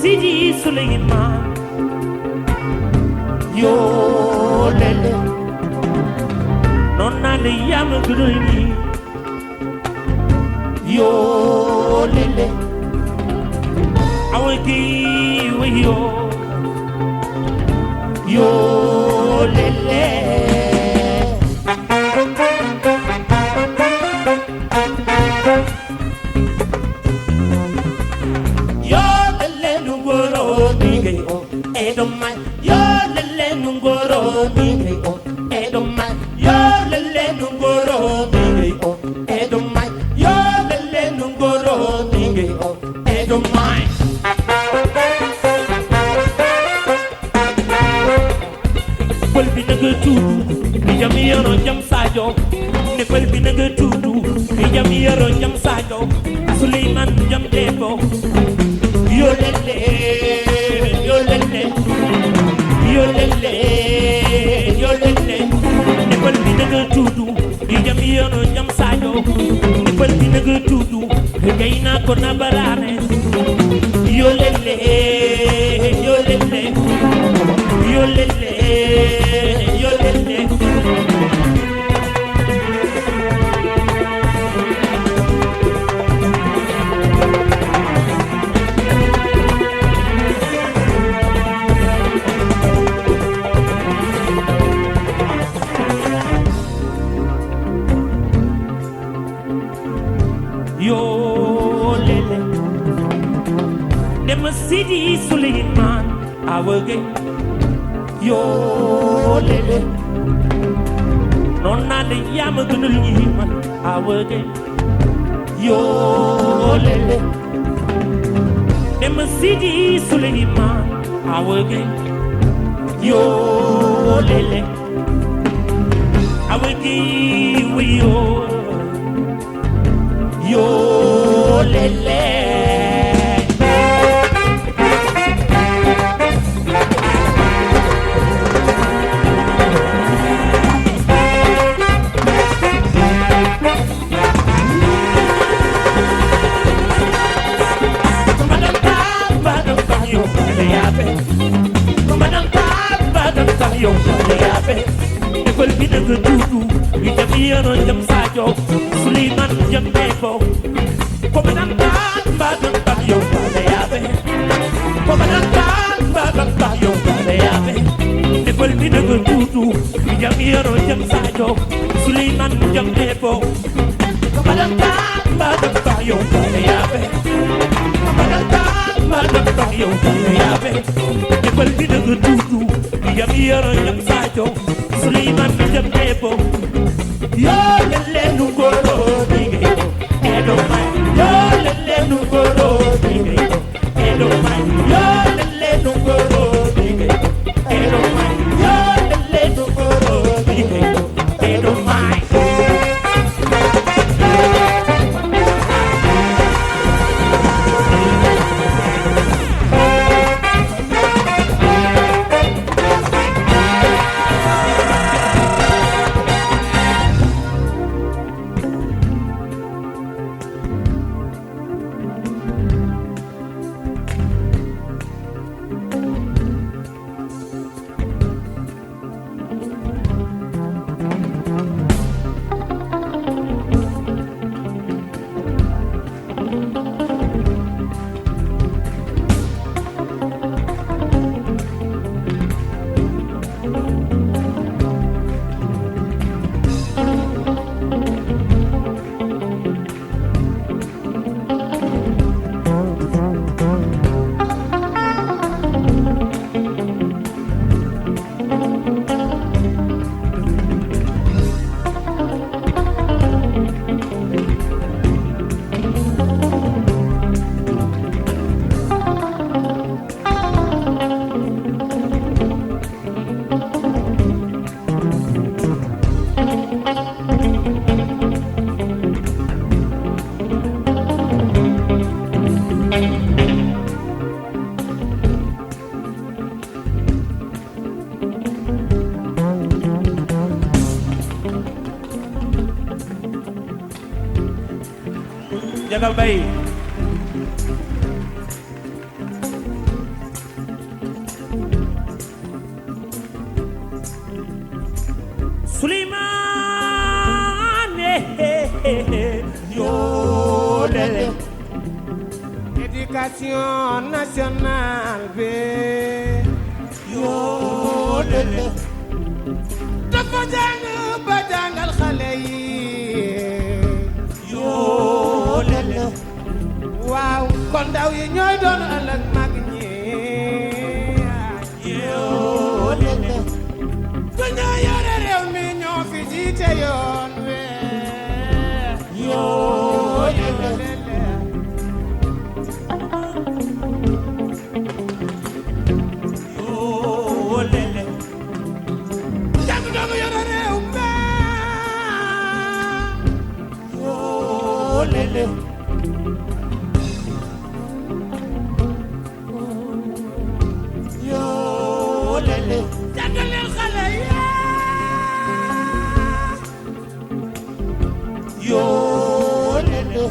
Sidi Suleiman yo lele non ale yam guduni yo lele awaki yo lele Suleiman jam debo yo lele yo lele yo lele yo lele ne bal bi nga tudu di jam yoro jam sajo ne bal bi nga tudu gayna ko na barane yo lele yo lele yo lele yo lele Sidi Suleiman awage yo lele non ale yam gunul ñi man awage yo lele dem Sidi Suleiman awage yo lele awage yo lele yo yabe defal bi deug tutu wi dem yoro jam sajo Suleiman jam debo ko manam ba yo yabe ko manam ba yo yabe defal bi deug tutu wi dem yoro jam sajo Suleiman jam debo ko manam ba yo yabe ko manam ba yo yabe defal bi deug tutu yam yoro yam sajo Suleiman jam debo yo lele nu goro dige edo mai yo lele nu goro dige edo mai yo lele nu goro dige edo mai yo lele nu goro dige edo mai Njaga Mbay Souleymane yo lele éducation nationale bi yo lele dafa jàng ba jàngal xale yi yo lele waaw kon ndaw yi ñooy doon ëllëg mag ñi yo lele ku ñoo yore réew mi ñoo fi jiite yoon we yo lele yo lele jàng doomu yore réew mi yo lele yo lele jàngal leen xale yi yo lele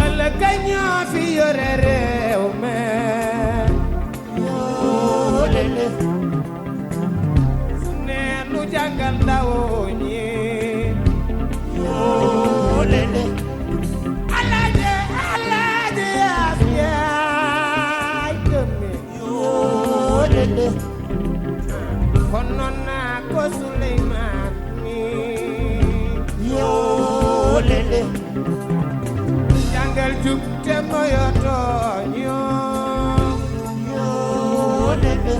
ëllëg ñoo fi yore réew mi yo lele fu ne nu jàngal ndaw ñi yo lele alaaje yaas yaay gëmme yo lele kon noon naa ko Suleymaan mi yo lele jàngal jub te moyotoo ñoo yo lele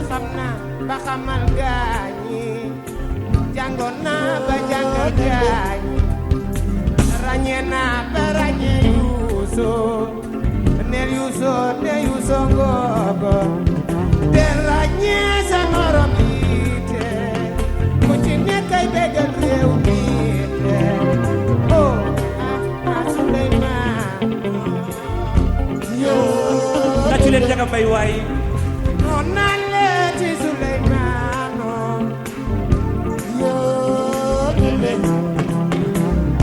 xam naa ba xamal gaañi jàngoon naa ba jàngal gaañi ràññee naa ba ràññee yuusoo neel yuusoo ne yuusoo ngoogo te ràññee sa morom yi te ku ci nekk ay bégal réew mi te oh Suleymaan yo tàccu leen Njaga Mbay waay noon naan leen ci Suleymaan yo lele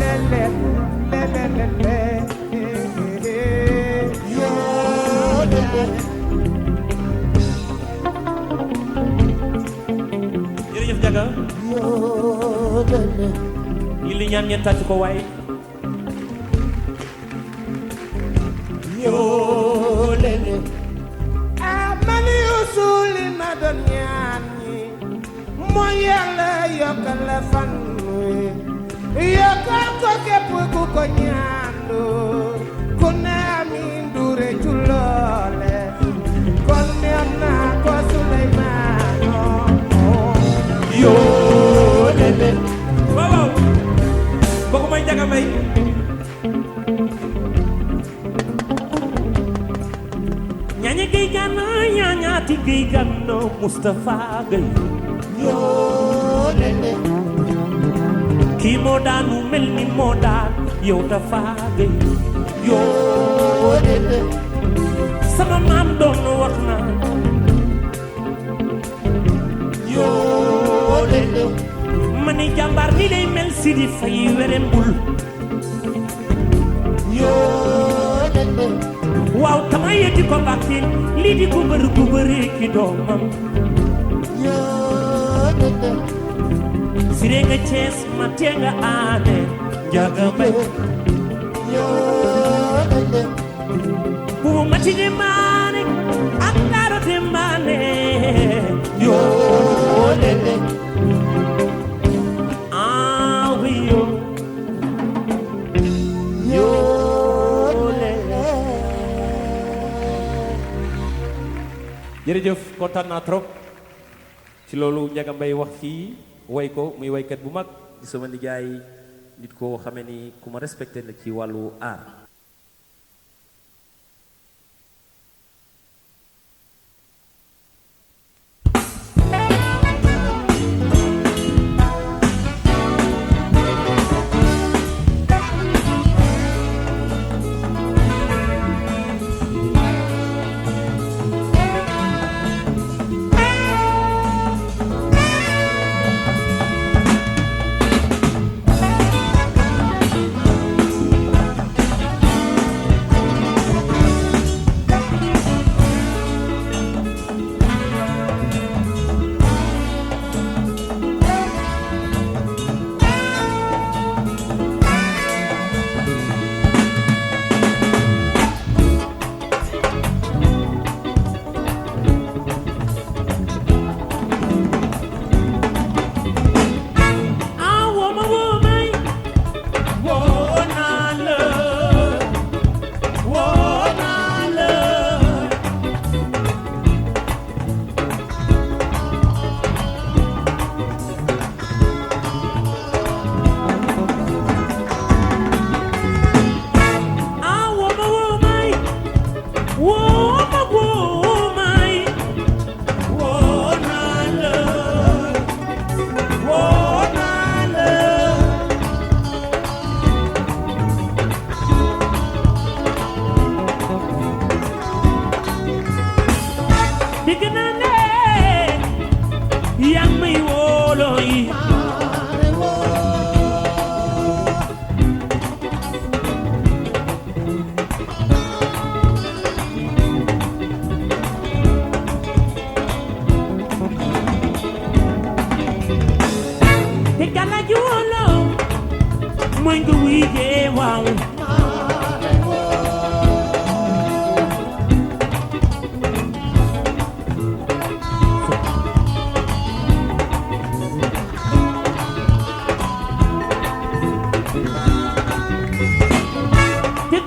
lele lele lele yo lele jërëjëf Njaga yo lele yi li ñaan ngeen tàcc ko waay yo lele ah man Yuusu li ma doon ñaan ñi mooy Yàlla yokkal la fan wi yokkal ko képp ku ko ñaandu ku ne amiin du rëccu loole kon neex naa ko Suleymaan yo lele waaw waaw bokk may Njaga Mbay ñañe gay gànna ñañaati gay gànna Moustapha Gay yo lele kii moo daanu mel ni moo daan yow Tafa Gay yo yo lele sama maam doon wax na yo lele ma ni jàmbaar ni lay mel si di fay werembul yo lele waaw tama yëti ko bàkkil lii di ko bëri ki doomam yo lele sire nga Cees ma tee nga aane Njaga Mbay yo lele bu mati de maane ak daaro de maane yo lele ah oui yo yo lele jërëjëf kontaan naa trop ci loolu Njaga Mbay wax fii way ko muy waykat bu mag di sama nijaay nit koo xamee ni ku ma respecté la ci wàllu aar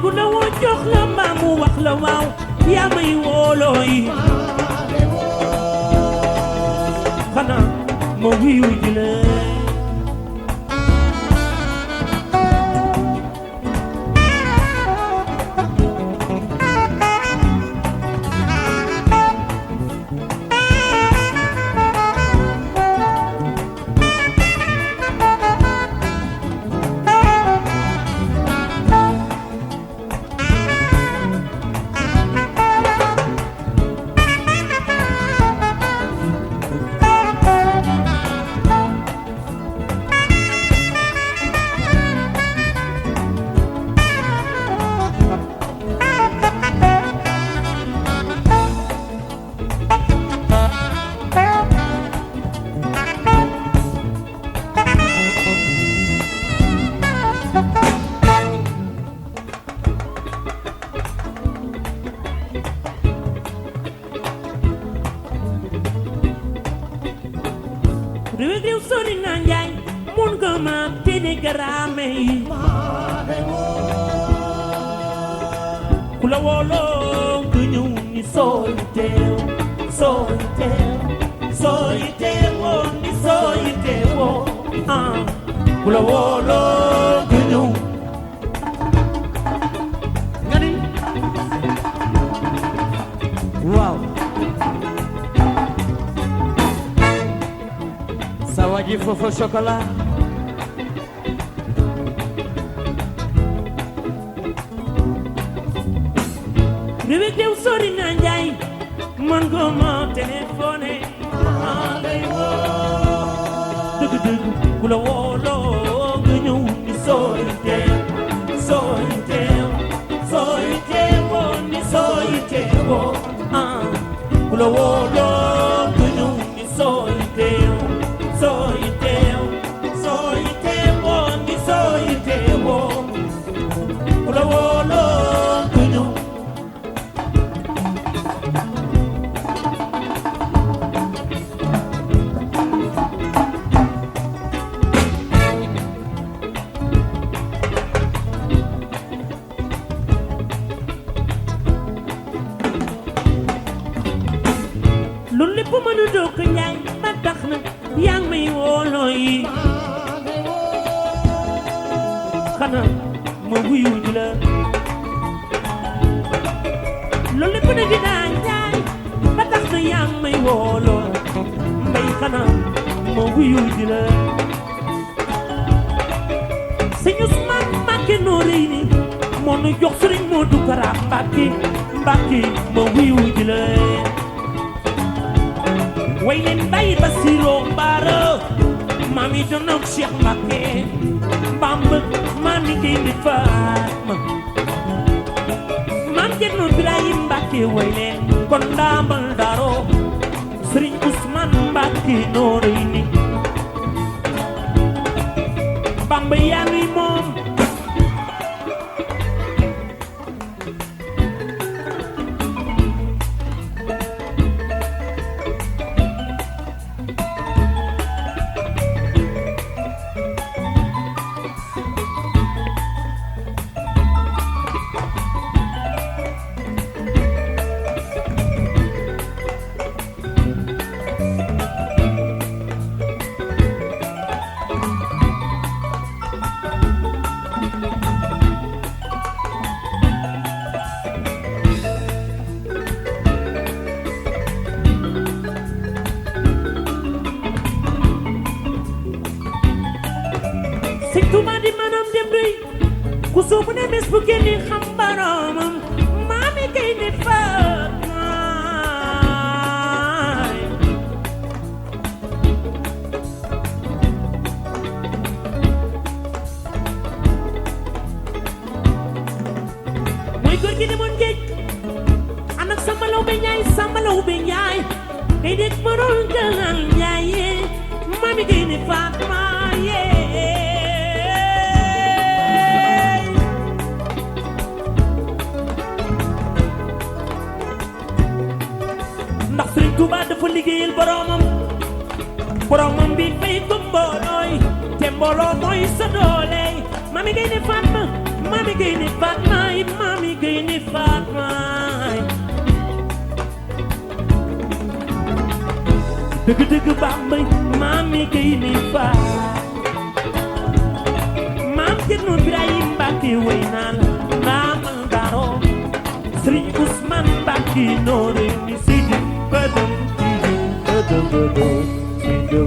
ku la woo jox la mbaa mu wax la waaw yaa may woolooy xanaa ma wiyu ji la réew sori na njaay mun nga ma télégramme yi ku la wooloo nga ñëw ni sooy teew sooy teew sooy teewoo ni sooy teewoo ku la wooloo nga ñëw nga ni waaw sawaji fofo chocolat réew sori na njaay man nga ma téléphoné lay woo dëgg ku la wooloo nga ñëw ni sooy teew sooy teew sooy teewoo ni sooy teewoo ku la wooloo nga ñëw ni sooy teew sooy teew sooy teewoo ni sooy teewoo ku la wooloo nga ñëw loolu lépp mënu dokk njaay ba tax na yaa ngi may wooloo yi xanaa ma wuyu ji la loolu lépp na dinaa njaay ba tax na yaa ngi may wooloo mbay xanaa ma wuyu ji la sëñ Ousmane Mbacke Noreyni moo nu jox Sëriñ Modou Kara Mbacke ma wuyu ji la way leen bàyyi Basiro Mbaara maam yi doon ak Cheikh Mbacke Bamba maam yi Gaynde Fatma maam Cerno Birahim Mbacke way leen kon ndaamal daro Sëriñ Ousmane Mbacke Noreyni Bamba yaa ngi moom Sëñ Tuubaa di maanaam dem rëy ku soobu ne bés bu génni xam boroomam maami Gaynde Fatma mooy góor gi demoon géej ànd ak Samba Lawbe Njaay Samba Lawbe Njaay ngay dégg mënul gënal Njaaye maami Gaynde Fatma ndax Sëriñ Tuubaa dafa liggéeyal boromam bi fay ko mboolooy te mbooloo mooy sa doole Mami Gaynde Fatma dëgg-dëgg Bambey maami gay ni faa maam Cerno Birahim Mbàkke way naa la ndaamal daro Sëriñ Usmaan Mbàkke noore ni sidi badam sidi badam badam sidi